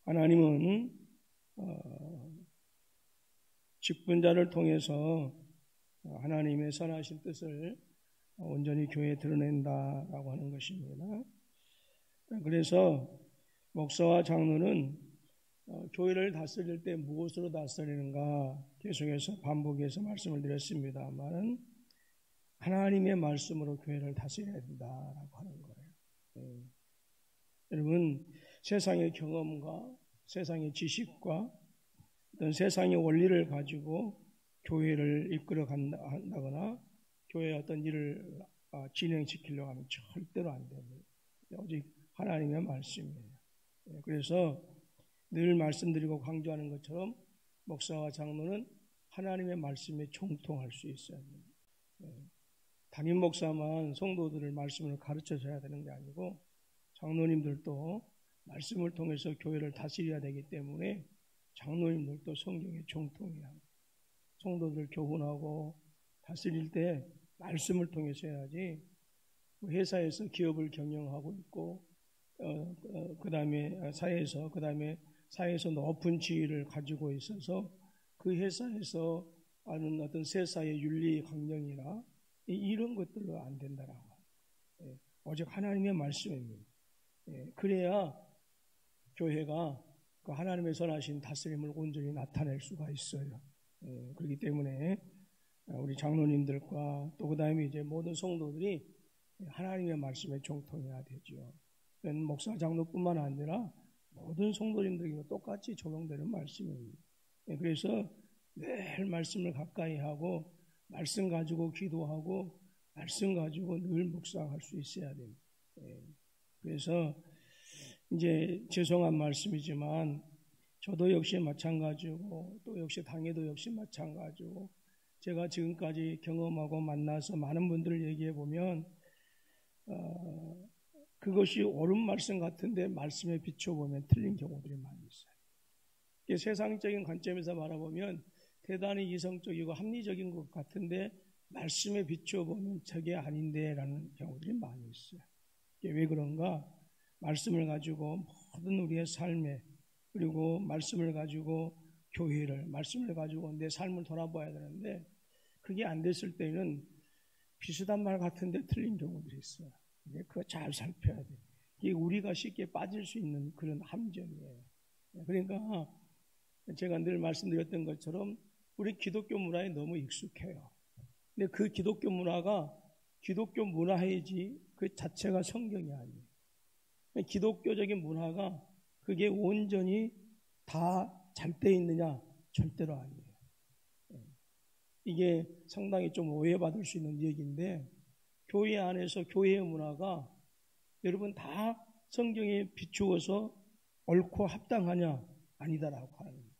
하나님은 직분자를 통해서 하나님의 선하신 뜻을 온전히 교회에 드러낸다라고 하는 것입니다. 그래서 목사와 장로는 교회를 다스릴 때 무엇으로 다스리는가 계속해서 반복해서 말씀을 드렸습니다만 하나님의 말씀으로 교회를 다스려야 된다라고 하는 거예요. 여러분, 세상의 경험과 세상의 지식과 어떤 세상의 원리를 가지고 교회를 이끌어 간다거나 교회의 어떤 일을 진행시키려고 하면 절대로 안 됩니다. 오직 하나님의 말씀이에요. 그래서 늘 말씀드리고 강조하는 것처럼 목사와 장로는 하나님의 말씀에 총통할 수 있어야 합니다. 담임 목사만 성도들을 말씀을 가르쳐줘야 되는 게 아니고 장로님들도 말씀을 통해서 교회를 다스려야 되기 때문에 장로님들도 성경에 총통해야 합니다. 성도들을 교훈하고 다스릴 때 말씀을 통해서 해야지 회사에서 기업을 경영하고 있고 그 다음에 사회에서 높은 지위를 가지고 있어서 그 회사에서 하는 어떤 세사의 윤리 강령이나 이런 것들로 안 된다라고. 오직 하나님의 말씀입니다. 그래야 교회가 그 하나님의 선하신 다스림을 온전히 나타낼 수가 있어요. 그렇기 때문에 우리 장로님들과 또 그 다음에 이제 모든 성도들이 하나님의 말씀에 총통해야 되죠. 목사 장로뿐만 아니라 모든 성도님들에게 똑같이 적용되는 말씀입니다. 그래서 늘 말씀을 가까이 하고 말씀 가지고 기도하고 말씀 가지고 늘 묵상할 수 있어야 됩니다. 그래서 이제 죄송한 말씀이지만 저도 역시 마찬가지고 또 역시 당에도 역시 마찬가지고 제가 지금까지 경험하고 만나서 많은 분들을 얘기해 보면 그것이 옳은 말씀 같은데 말씀에 비춰보면 틀린 경우들이 많이 있어요. 세상적인 관점에서 바라보면 대단히 이성적이고 합리적인 것 같은데 말씀에 비춰보면 저게 아닌데 라는 경우들이 많이 있어요. 왜 그런가? 말씀을 가지고 모든 우리의 삶에 그리고 말씀을 가지고 교회를 말씀을 가지고 내 삶을 돌아봐야 되는데 그게 안 됐을 때는 비슷한 말 같은데 틀린 경우들이 있어요. 그거 잘 살펴야 돼. 이게 우리가 쉽게 빠질 수 있는 그런 함정이에요. 그러니까 제가 늘 말씀드렸던 것처럼 우리 기독교 문화에 너무 익숙해요. 근데 그 기독교 문화가 기독교 문화이지 그 자체가 성경이 아니에요. 기독교적인 문화가 그게 온전히 다 잘 돼 있느냐? 절대로 아니에요. 이게 상당히 좀 오해받을 수 있는 얘기인데 교회 안에서 교회의 문화가 여러분 다 성경에 비추어서 옳고 합당하냐? 아니다라고 하는 거예요.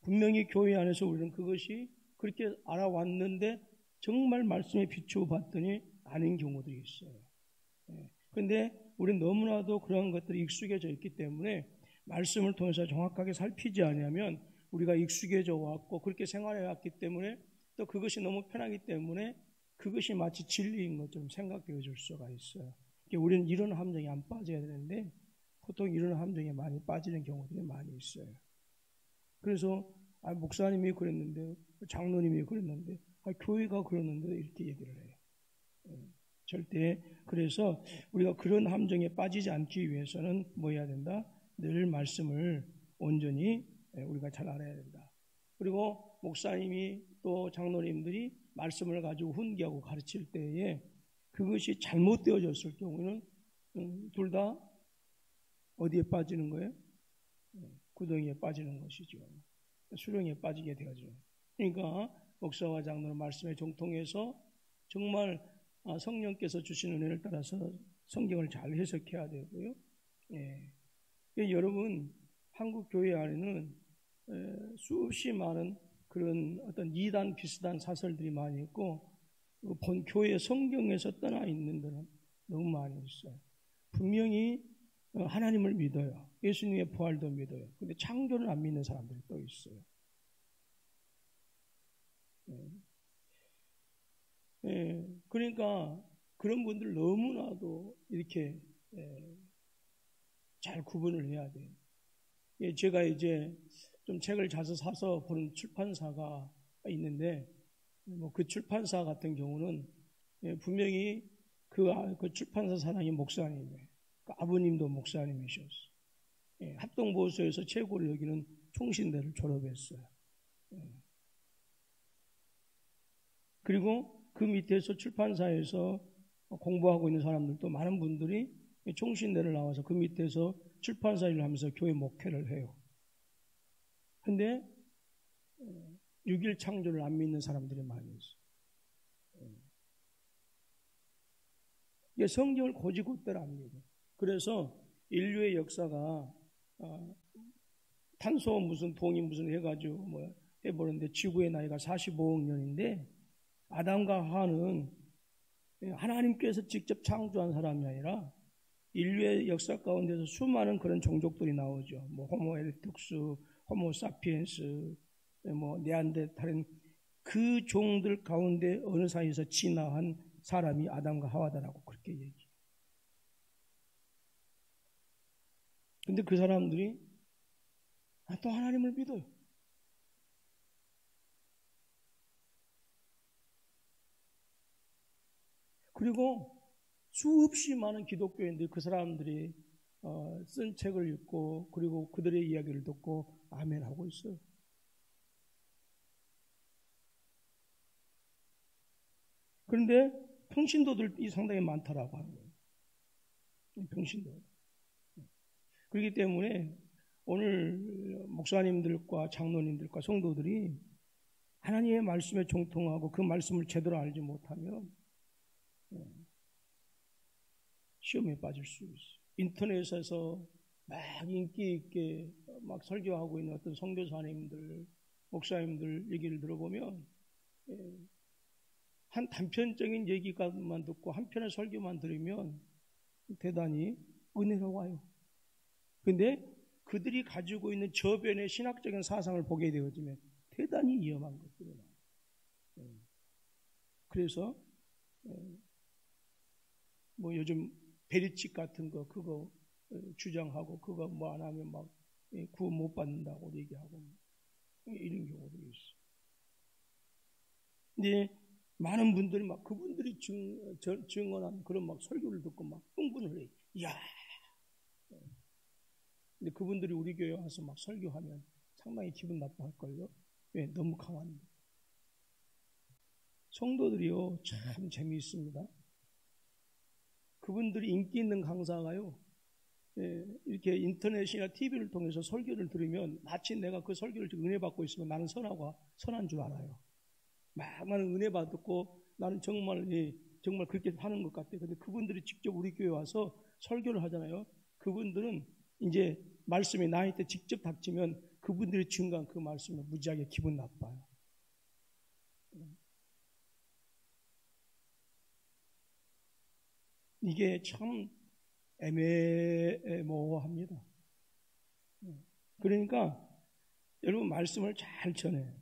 분명히 교회 안에서 우리는 그것이 그렇게 알아왔는데 정말 말씀에 비추어 봤더니 아닌 경우들이 있어요. 그런데 우리는 너무나도 그런 것들이 익숙해져 있기 때문에 말씀을 통해서 정확하게 살피지 않으면 우리가 익숙해져 왔고 그렇게 생활해 왔기 때문에 또 그것이 너무 편하기 때문에 그것이 마치 진리인 것처럼 생각되어질 수가 있어요. 우리는 이런 함정에 안 빠져야 되는데 보통 이런 함정에 많이 빠지는 경우들이 많이 있어요. 그래서 목사님이 그랬는데 장로님이 그랬는데 교회가 그랬는데 이렇게 얘기를 해요. 절대. 그래서 우리가 그런 함정에 빠지지 않기 위해서는 뭐 해야 된다? 늘 말씀을 온전히 우리가 잘 알아야 된다. 그리고 목사님이 또 장로님들이 말씀을 가지고 훈계하고 가르칠 때에 그것이 잘못되어졌을 경우는 둘 다 어디에 빠지는 거예요? 구덩이에 빠지는 것이죠. 수렁에 빠지게 되어죠. 그러니까 목사와 장로는 말씀에 정통해서 정말 성령께서 주시는 은혜를 따라서 성경을 잘 해석해야 되고요. 여러분 한국 교회 안에는 수없이 많은 그런 어떤 이단 비슷한 사설들이 많이 있고 본 교회 성경에서 떠나 있는 데는 너무 많이 있어요. 분명히 하나님을 믿어요. 예수님의 부활도 믿어요. 근데 창조를 안 믿는 사람들이 또 있어요. 그러니까 그런 분들 너무나도 이렇게 잘 구분을 해야 돼요. 제가 이제 좀 책을 자주 사서 보는 출판사가 있는데, 뭐 그 출판사 같은 경우는 분명히 그 출판사 사장이 목사님이에요. 그 아버님도 목사님이셨어요. 합동보수에서 최고로 여기는 총신대를 졸업했어요. 그리고 그 밑에서 출판사에서 공부하고 있는 사람들도 많은 분들이 총신대를 나와서 그 밑에서 출판사 일을 하면서 교회 목회를 해요. 근데 6.1 창조를 안 믿는 사람들이 많이 있어요. 이게 성경을 고지고대로 안 믿어요. 그래서 인류의 역사가 탄소 무슨 동이 무슨 해가지고 뭐 해보는데 지구의 나이가 45억 년인데 아담과 하와는 하나님께서 직접 창조한 사람이 아니라 인류의 역사 가운데서 수많은 그런 종족들이 나오죠. 뭐 호모 에렉투스, 호모 사피엔스, 뭐 네안데탈인 그 종들 가운데 어느 사이에서 진화한 사람이 아담과 하와다라고 그렇게 얘기해요. 근데 그 사람들이 또 하나님을 믿어요. 그리고 수없이 많은 기독교인들이 그 사람들이 쓴 책을 읽고 그리고 그들의 이야기를 듣고 아멘 하고 있어요. 그런데 평신도들이 상당히 많다라고 하는 거예요. 평신도. 그렇기 때문에 오늘 목사님들과 장로님들과 성도들이 하나님의 말씀에 종통하고 그 말씀을 제대로 알지 못하면 시험에 빠질 수 있어요. 인터넷에서 막 인기 있게 막 설교하고 있는 어떤 선교사님들, 목사님들 얘기를 들어보면 한 단편적인 얘기만 듣고 한 편의 설교만 들으면 대단히 은혜가 와요. 근데 그들이 가지고 있는 저변의 신학적인 사상을 보게 되어지면 대단히 위험한 것들이 나와요. 그래서 뭐 요즘 베리칙 같은 거 그거 주장하고 그거 뭐 안 하면 막 구원 못 받는다고 얘기하고 이런 경우도 있어요. 근데 많은 분들이 막 그분들이 증언한 그런 막 설교를 듣고 막 흥분을 해요. 이야. 근데 그분들이 우리 교회 와서 막 설교하면 상당히 기분 나빠할걸요. 왜? 너무 강한데. 성도들이요, 참 재미있습니다. 그분들이 인기 있는 강사가요, 이렇게 인터넷이나 TV를 통해서 설교를 들으면 마치 내가 그 설교를 은혜 받고 있으면 나는 선한 줄 알아요. 막 나는 은혜 받고 나는 정말 그렇게 하는 것 같아요. 근데 그분들이 직접 우리 교회 와서 설교를 하잖아요. 그분들은 이제 말씀이 나한테 직접 닥치면 그분들이 증거한 그 말씀에 무지하게 기분 나빠요. 이게 참 애매모호합니다. 그러니까 여러분 말씀을 잘 전해요.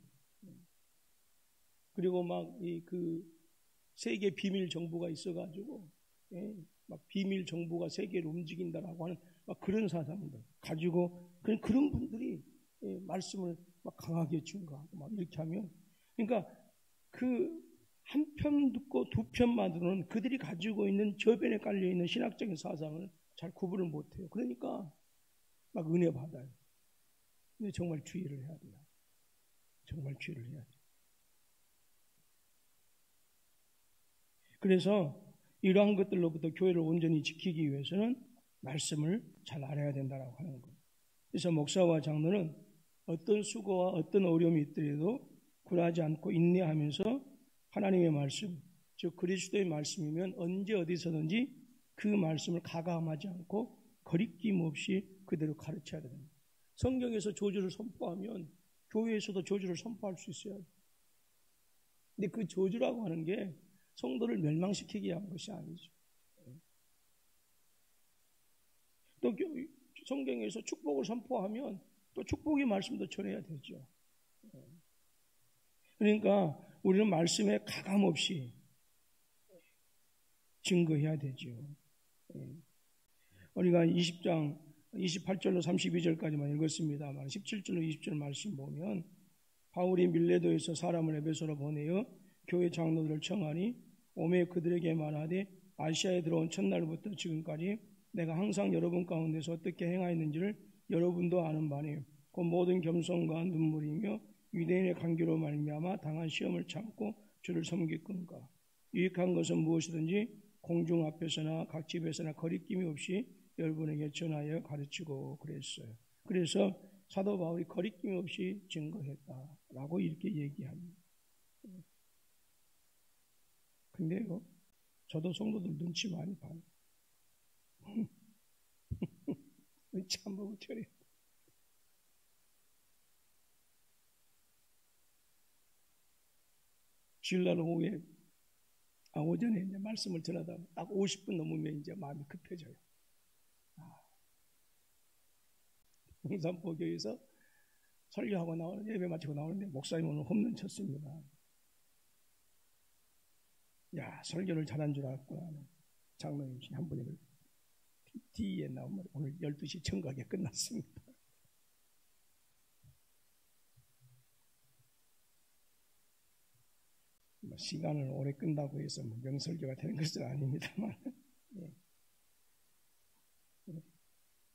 그리고 막 그 세계 비밀 정부가 있어가지고 막 비밀 정부가 세계를 움직인다라고 하는 막 그런 사상들 가지고 그런 분들이 말씀을 막 강하게 증거하고 막 이렇게 하면 그러니까 그 한 편 듣고 두 편만 들으면 그들이 가지고 있는 저변에 깔려 있는 신학적인 사상을 잘 구분을 못해요. 그러니까 막 은혜 받아요. 근데 정말 주의를 해야 돼요. 정말 주의를 해야 돼요. 그래서 이러한 것들로부터 교회를 온전히 지키기 위해서는 말씀을 잘 알아야 된다고 하는 거예요. 그래서 목사와 장로는 어떤 수고와 어떤 어려움이 있더라도 굴하지 않고 인내하면서 하나님의 말씀, 즉 그리스도의 말씀이면 언제 어디서든지 그 말씀을 가감하지 않고 거리낌 없이 그대로 가르쳐야 됩니다. 성경에서 저주를 선포하면 교회에서도 저주를 선포할 수 있어야 돼요. 근데 그 저주라고 하는 게 성도를 멸망시키기 위한 것이 아니죠. 또 성경에서 축복을 선포하면 또 축복의 말씀도 전해야 되죠. 그러니까 우리는 말씀에 가감없이 증거해야 되죠. 우리가 20장 28절로 32절까지만 읽었습니다만 17절로 20절 말씀 보면 바울이 밀레도에서 사람을 에베소로 보내어 교회 장로들을 청하니 오매 그들에게 말하되 아시아에 들어온 첫날부터 지금까지 내가 항상 여러분 가운데서 어떻게 행하였는지를 여러분도 아는 바니 그 모든 겸손과 눈물이며 유대인의 관계로 말미암아 당한 시험을 참고 주를 섬기건가 유익한 것은 무엇이든지 공중 앞에서나 각 집에서나 거리낌이 없이 여러분에게 전하여 가르치고 그랬어요. 그래서 사도 바울이 거리낌 없이 증거했다라고 이렇게 얘기합니다. 근데요, 저도 성도들 눈치 많이 봐요. 눈치 안 보고 처리해. 주일날 오후에, 오전에 이제 말씀을 전하다 딱 50분 넘으면 이제 마음이 급해져요. 홍산포교에서 설교하고 나오는 예배 마치고 나오는데 목사님 오늘 홈런 쳤습니다. 야, 설교를 잘한 줄 알았구나. 장로님 한 분이 뒤에 나오면 오늘 12시 청각에 끝났습니다. 시간을 오래 끈다고 해서 명설교가 되는 것은 아닙니다만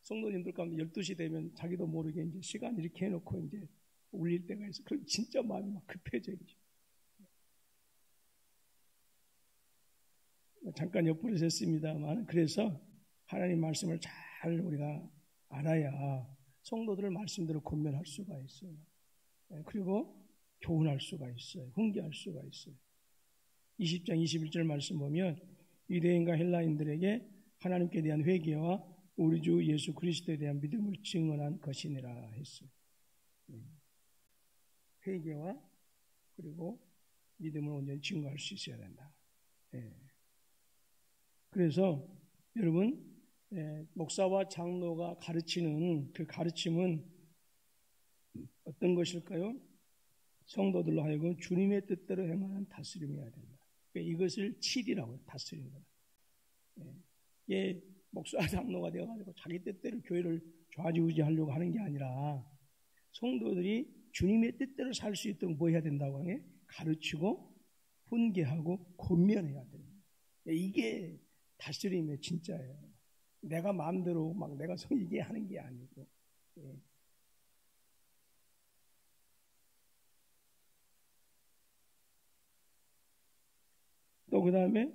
성도님들 가운데 12시 되면 자기도 모르게 이제 시간 이렇게 해놓고 이제 울릴 때가 있어. 그럼 진짜 마음이 막 급해져요. 잠깐 옆으로 샜습니다만 그래서 하나님 말씀을 잘 우리가 알아야 성도들을 말씀대로 권면할 수가 있어요. 그리고 교훈할 수가 있어요. 훈계할 수가 있어요. 20장 21절 말씀 보면 유대인과 헬라인들에게 하나님께 대한 회개와 우리 주 예수 그리스도에 대한 믿음을 증언한 것이니라 했어요. 회개와 그리고 믿음을 온전히 증거할 수 있어야 된다. 그래서 여러분 목사와 장로가 가르치는 그 가르침은 어떤 것일까요? 성도들로 하여금 주님의 뜻대로 행하는 다스림이어야 된다. 그러니까 이것을 칠이라고 해요. 다스리는 거다. 목사 장로가 되어가지고 자기 뜻대로 교회를 좌지우지하려고 하는 게 아니라 성도들이 주님의 뜻대로 살 수 있도록 뭐 해야 된다고 하냐? 가르치고 훈계하고 권면해야 됩니다. 이게 다스림의 진짜예요. 내가 마음대로 막 내가 이게 하는 게 아니고. 또 그 다음에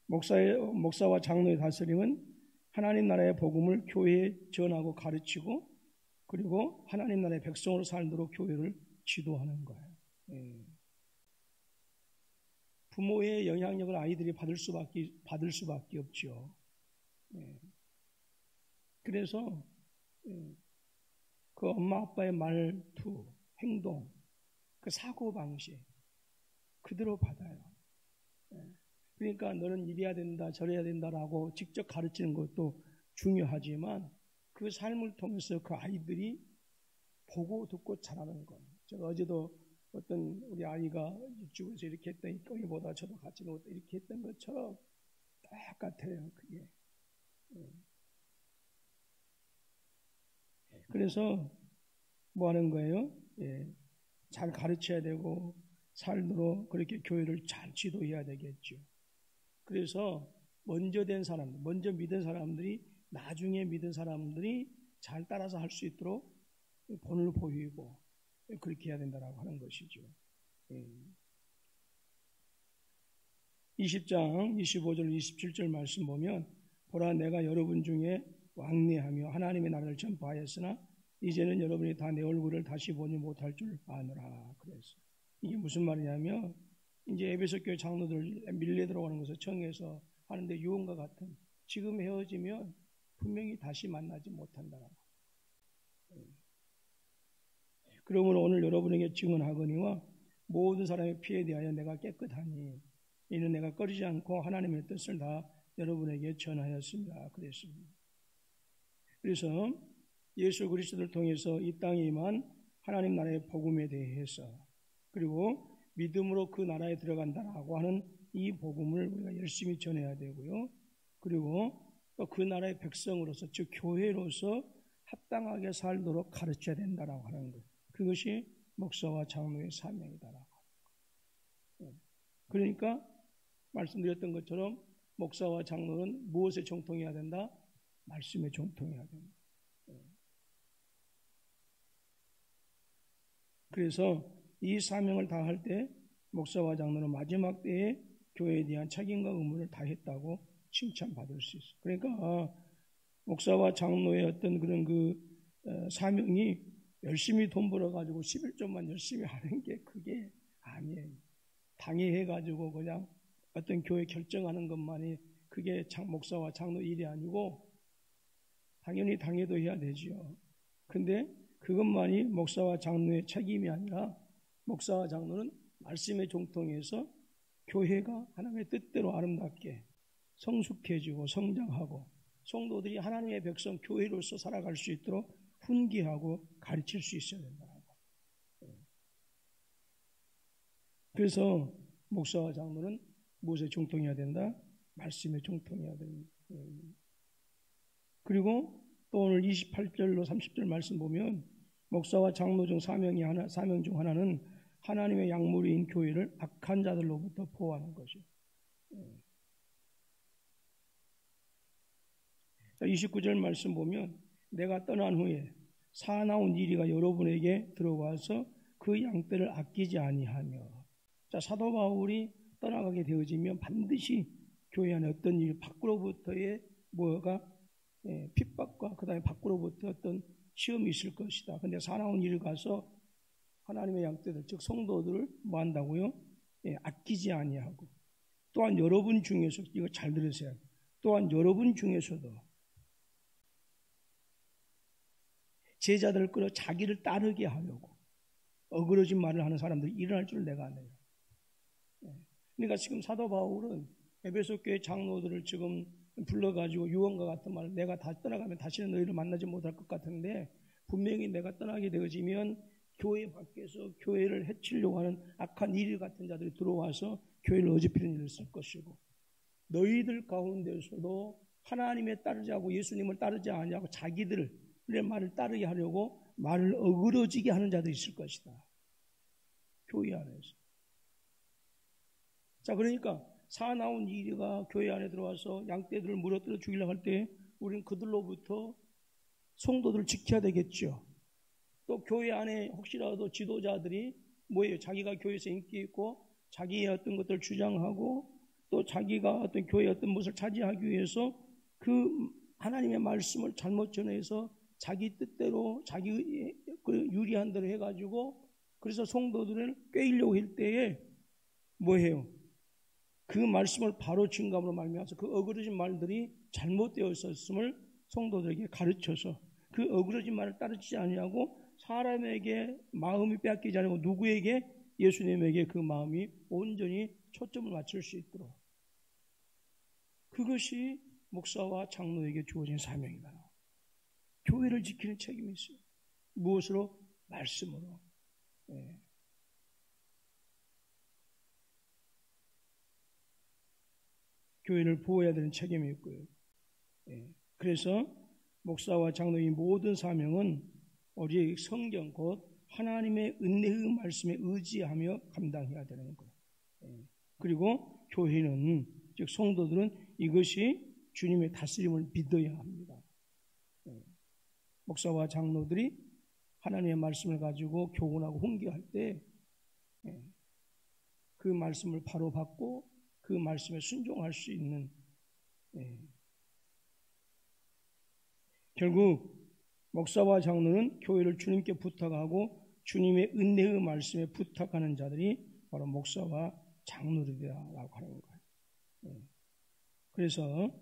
목사와 장로의 다스림은 하나님 나라의 복음을 교회에 전하고 가르치고 그리고 하나님 나라의 백성으로 살도록 교회를 지도하는 거예요. 부모의 영향력을 아이들이 받을 수밖에 없죠. 그래서 그 엄마 아빠의 말투, 행동, 그 사고 방식 그대로 받아요. 그러니까 너는 이래야 된다, 저래야 된다라고 직접 가르치는 것도 중요하지만 그 삶을 통해서 그 아이들이 보고 듣고 자라는 것. 제가 어제도 어떤 우리 아이가 유치원에서 이렇게 했더니 거기보다 저도 같이 놀때 이렇게 했던 것처럼 똑같아요. 그게. 그래서 뭐 하는 거예요? 잘 가르쳐야 되고 살도록 그렇게 교회를 잘 지도해야 되겠죠. 그래서 먼저 된 사람들, 먼저 믿은 사람들이 나중에 믿은 사람들이 잘 따라서 할 수 있도록 본을 보이고 그렇게 해야 된다라고 하는 것이죠. 20장 25절 27절 말씀 보면 보라 내가 여러분 중에 왕래하며 하나님의 나라를 전파하였으나 이제는 여러분이 다 내 얼굴을 다시 보지 못할 줄 아노라 그랬어요. 이게 무슨 말이냐면 이제 에베소 교회 장로들 밀려 들어가는 것을 청해서 하는데 유언과 같은 지금 헤어지면 분명히 다시 만나지 못한다라고. 그러므로 오늘 여러분에게 증언하거니와 모든 사람의 피에 대하여 내가 깨끗하니 이는 내가 꺼리지 않고 하나님의 뜻을 다 여러분에게 전하였습니다. 그랬습니다. 그래서 예수 그리스도를 통해서 이 땅에 임한 하나님 나라의 복음에 대해서 그리고 믿음으로 그 나라에 들어간다라고 하는 이 복음을 우리가 열심히 전해야 되고요. 그리고 또 그 나라의 백성으로서 즉 교회로서 합당하게 살도록 가르쳐야 된다라고 하는 것. 그것이 목사와 장로의 사명이다라고. 그러니까 말씀드렸던 것처럼 목사와 장로는 무엇에 정통해야 된다? 말씀에 정통해야 된다. 그래서 이 사명을 다할 때 목사와 장로는 마지막 때에 교회에 대한 책임과 의무를 다했다고 칭찬받을 수 있어요. 그러니까 목사와 장로의 어떤 그런 사명이 열심히 돈 벌어가지고 11조만 열심히 하는 게 그게 아니에요. 당회해가지고 그냥 어떤 교회 결정하는 것만이 그게 목사와 장로 일이 아니고 당연히 당회도 해야 되지요. 근데 그것만이 목사와 장로의 책임이 아니라 목사와 장로는 말씀에 종통해서 교회가 하나님의 뜻대로 아름답게 성숙해지고 성장하고 성도들이 하나님의 백성 교회로서 살아갈 수 있도록 훈계하고 가르칠 수 있어야 된다고. 그래서 목사와 장로는 무엇에 종통해야 된다? 말씀에 종통해야 됩니다. 그리고 또 오늘 28절로 30절 말씀 보면 목사와 장로 중 사명 중 하나는 하나님의 약물인 교회를 악한 자들로부터 보호하는 것이요. 29절 말씀 보면 내가 떠난 후에 사나운 이리가 여러분에게 들어와서 그 양떼를 아끼지 아니하며. 자, 사도 바울이 떠나가게 되어지면 반드시 교회 안에 어떤 일 밖으로부터의 핍박과 그 다음에 밖으로부터 어떤 시험이 있을 것이다. 근데 사나운 일을 가서 하나님의 양떼들 즉 성도들을 뭐 한다고요? 아끼지 아니하고. 또한 여러분 중에서 이거 잘 들으세요. 또한 여러분 중에서도 제자들을 끌어 자기를 따르게 하려고 어그러진 말을 하는 사람들이 일어날 줄 내가 아네요. 그러니까 지금 사도 바울은 에베소 교회 장로들을 지금 불러가지고 유언과 같은 말을 내가 다 떠나가면 다시는 너희를 만나지 못할 것 같은데 분명히 내가 떠나게 되어지면 교회 밖에서 교회를 해치려고 하는 악한 일 같은 자들이 들어와서 교회를 어지피는 일을 쓸 것이고 너희들 가운데서도 하나님에 따르지 않고 예수님을 따르지 아니하고 자기들의 말을 따르게 하려고 말을 어그러지게 하는 자들이 있을 것이다. 교회 안에서. 자, 그러니까 사나운 이리가 교회 안에 들어와서 양떼들을 물어뜯어 죽이려고 할 때 우리는 그들로부터 성도들을 지켜야 되겠죠. 또 교회 안에 혹시라도 지도자들이 뭐예요? 자기가 교회에서 인기 있고 자기의 어떤 것들을 주장하고 또 자기가 어떤 교회의 어떤 것을 차지하기 위해서 그 하나님의 말씀을 잘못 전해서 자기 뜻대로 자기 유리한 대로 해가지고 그래서 성도들을 꿰이려고 할 때에 뭐해요? 그 말씀을 바로 증감으로 말미암아서 그 어그러진 말들이 잘못되어 있었음을 성도들에게 가르쳐서 그 어그러진 말을 따르지 아니하고 사람에게 마음이 빼앗기지 않고 누구에게? 예수님에게 그 마음이 온전히 초점을 맞출 수 있도록 그것이 목사와 장로에게 주어진 사명이다. 교회를 지키는 책임이 있어요. 무엇으로? 말씀으로. 교회를 보호해야 되는 책임이 있고요. 그래서 목사와 장로의 모든 사명은 오직 성경 곧 하나님의 은혜의 말씀에 의지하며 감당해야 되는 거예요. 그리고 교회는 즉 성도들은 이것이 주님의 다스림을 믿어야 합니다. 목사와 장로들이 하나님의 말씀을 가지고 교훈하고 훈계할 때 그 말씀을 바로 받고 그 말씀에 순종할 수 있는 결국 목사와 장로는 교회를 주님께 부탁하고 주님의 은혜의 말씀에 부탁하는 자들이 바로 목사와 장로들이라고 하는 거예요. 그래서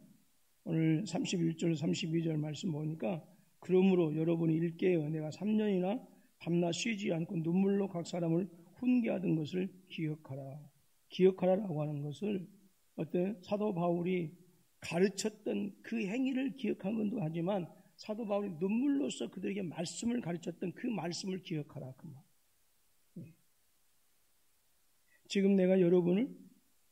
오늘 31절 32절 말씀 보니까 그러므로 여러분이 일깨어 내가 3년이나 밤낮 쉬지 않고 눈물로 각 사람을 훈계하던 것을 기억하라. 기억하라라고 하는 것을 어떤 사도 바울이 가르쳤던 그 행위를 기억한 것도 하지만 사도 바울이 눈물로써 그들에게 말씀을 가르쳤던 그 말씀을 기억하라. 그 말. 지금 내가 여러분을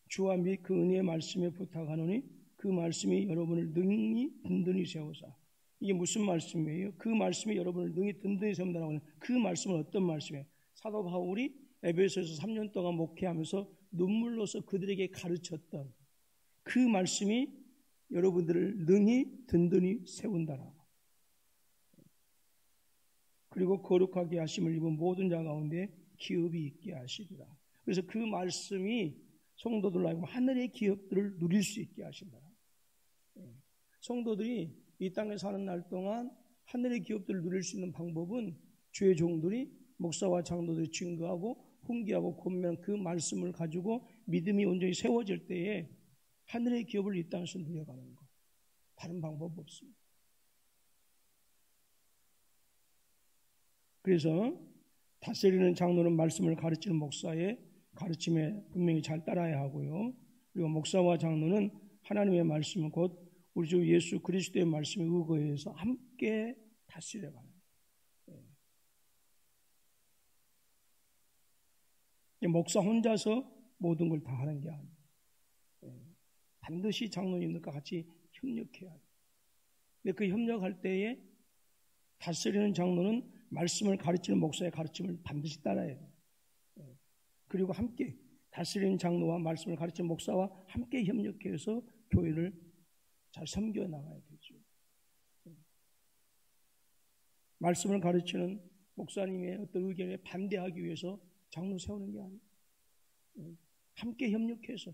주와 및 그 은혜의 말씀에 부탁하노니 그 말씀이 여러분을 능히 든든히 세우사 이게 무슨 말씀이에요? 그 말씀이 여러분을 능히 든든히 세운다라고 하는 그 말씀은 어떤 말씀이에요? 사도 바울이 에베소에서 3년 동안 목회하면서 눈물로서 그들에게 가르쳤던 그 말씀이 여러분들을 능히 든든히 세운다라고. 그리고 거룩하게 하심을 입은 모든 자 가운데 기업이 있게 하시리라. 그래서 그 말씀이 성도들로 하여금 하늘의 기업들을 누릴 수 있게 하신다. 성도들이 이 땅에 사는 날 동안 하늘의 기업들을 누릴 수 있는 방법은 주의 종들이 목사와 장로들이 증거하고 훈계하고 권면한 그 말씀을 가지고 믿음이 온전히 세워질 때에 하늘의 기업을 이 땅에서 누려가는 것. 다른 방법 없습니다. 그래서 다스리는 장로는 말씀을 가르치는 목사의 가르침에 분명히 잘 따라야 하고요. 그리고 목사와 장로는 하나님의 말씀 곧 우리 주 예수 그리스도의 말씀에 의거해서 함께 다스려가는 거예요. 목사 혼자서 모든 걸 다 하는 게 아니에요. 반드시 장로님들과 같이 협력해야 돼요. 근데 그 협력할 때에 다스리는 장로는 말씀을 가르치는 목사의 가르침을 반드시 따라야 돼요. 그리고 함께 다스리는 장로와 말씀을 가르치는 목사와 함께 협력해서 교회를 잘 섬겨 나가야 되죠. 말씀을 가르치는 목사님의 어떤 의견에 반대하기 위해서 장로 세우는 게 아니에요. 함께 협력해서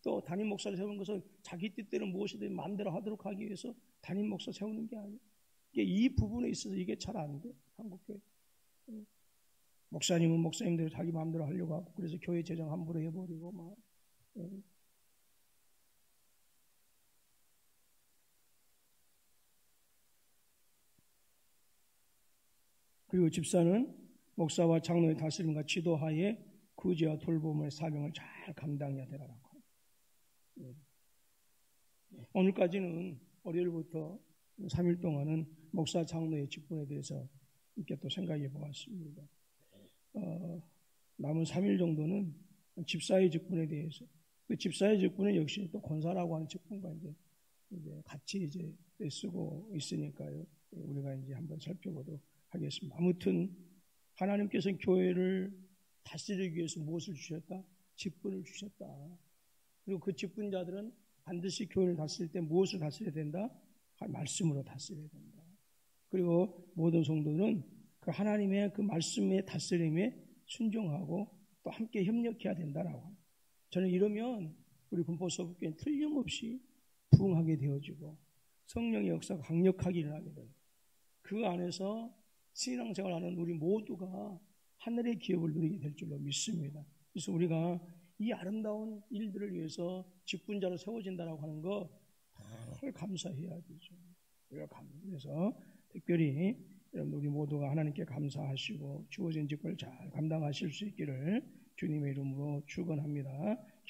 또 담임 목사를 세우는 것은 자기 뜻대로 무엇이든 마음대로 하도록 하기 위해서 담임 목사 세우는 게 아니에요. 이 부분에 있어서 이게 잘 안 돼. 한국교회. 목사님은 목사님대로 자기 마음대로 하려고 하고 그래서 교회 재정 함부로 해버리고 막. 그리고 집사는 목사와 장로의 다스림과 지도하에 구제와 돌봄의 사명을 잘 감당해야 되라고. 오늘까지는 월요일부터 3일 동안은 목사 장로의 직분에 대해서 이렇게 또 생각해 보았습니다. 남은 3일 정도는 집사의 직분에 대해서 그 집사의 직분은 역시 또 권사라고 하는 직분과 이제 같이 이제 쓰고 있으니까요. 우리가 이제 한번 살펴보도록 하겠습니다. 아무튼 하나님께서는 교회를 다스리기 위해서 무엇을 주셨다? 직분을 주셨다. 그리고 그 직분자들은 반드시 교회를 다스릴 때 무엇을 다스려야 된다? 말씀으로 다스려야 된다. 그리고 모든 성도는 그 하나님의 그 말씀의 다스림에 순종하고 또 함께 협력해야 된다라고 합니다. 저는 이러면 우리 군포서북교회는 틀림없이 부흥하게 되어지고 성령의 역사가 강력하게 일어나게 됩니다. 그 안에서 신앙생활하는 우리 모두가 하늘의 기업을 누리게 될 줄로 믿습니다. 그래서 우리가 이 아름다운 일들을 위해서 직분자로 세워진다라고 하는 거 늘 감사해야 되죠. 그래서 특별히 여러분 우리 모두가 하나님께 감사하시고 주어진 직분을 잘 감당하실 수 있기를 주님의 이름으로 축원합니다.